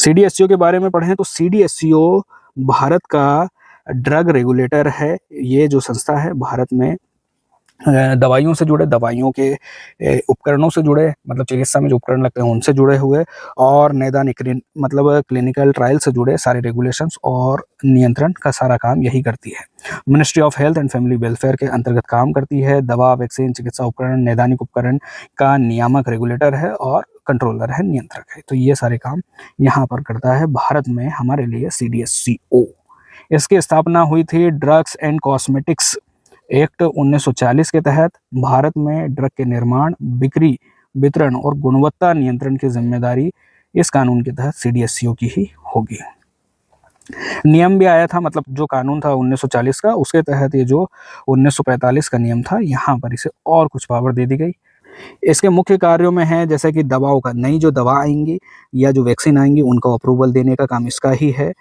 CDSCO के बारे में पढ़ें तो सीडीएससीओ भारत का ड्रग रेगुलेटर है। ये जो संस्था है भारत में दवाइयों से जुड़े, दवाइयों के उपकरणों से जुड़े, मतलब चिकित्सा में जो उपकरण लगते हैं उनसे जुड़े हुए, और नैदानिक मतलब क्लिनिकल ट्रायल से जुड़े सारे रेगुलेशंस और नियंत्रण का सारा काम यही करती है। Ministry of health and family welfare के अंतर्गत काम करती है। दवा, वैक्सीन, चिकित्सा उपकरण, नैदानिक उपकरण का नियामक रेगुलेटर है और कंट्रोलर है, नियंत्रक है। तो ये सारे काम यहाँ पर करता है भारत में हमारे लिए सीडीएससीओ। इसकी स्थापना हुई थी ड्रग्स एंड कॉस्मेटिक्स एक्ट 1940 के तहत। भारत में ड्रग के निर्माण, बिक्री, वितरण और गुणवत्ता नियंत्रण की जिम्मेदारी इस कानून के तहत सीडीएससीओ की ही होगी। नियम भी आया था, मतलब जो कानून था 1940 का, उसके तहत ये जो 1945 का नियम था, यहाँ पर इसे और कुछ पावर दे दी गई। इसके मुख्य कार्यों में है जैसे कि दवाओं का, नई जो दवा आएंगी या जो वैक्सीन आएंगी उनका अप्रूवल देने का काम इसका ही है।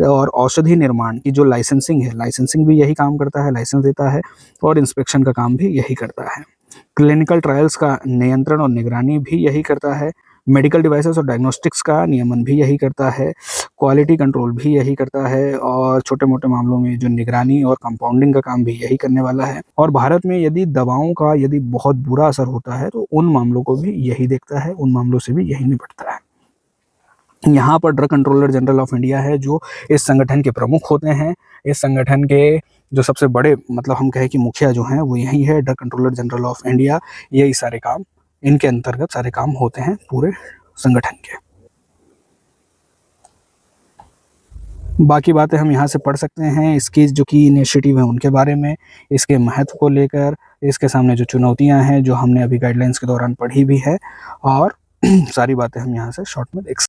और औषधि निर्माण की जो लाइसेंसिंग है, लाइसेंसिंग भी यही काम करता है, लाइसेंस देता है, और इंस्पेक्शन का काम भी यही करता है। क्लिनिकल ट्रायल्स का नियंत्रण और निगरानी भी यही करता है। मेडिकल डिवाइसेस और डायग्नोस्टिक्स का नियमन भी यही करता है। क्वालिटी कंट्रोल भी यही करता है, और छोटे मोटे मामलों में जो निगरानी और कंपाउंडिंग का काम भी यही करने वाला है। और भारत में यदि दवाओं का यदि बहुत बुरा असर होता है तो उन मामलों को भी यही देखता है, उन मामलों से भी यही निपटता है। यहाँ पर drug controller general of India है जो इस संगठन के प्रमुख होते हैं। इस संगठन के जो सबसे बड़े, मतलब हम कहें कि मुखिया जो हैं वो यही है, drug controller general of India. यही सारे काम, इनके अंतर्गत सारे काम होते हैं पूरे संगठन के। बाकी बातें हम यहाँ से पढ़ सकते हैं, इसकी जो की इनिशिएटिव है उनके बारे में, इसके महत्व को लेकर, इसके सामने जो चुनौतियाँ हैं जो हमने अभी गाइडलाइंस के दौरान पढ़ी भी है, और सारी बातें हम यहाँ से शॉर्ट में देख सकते हैं।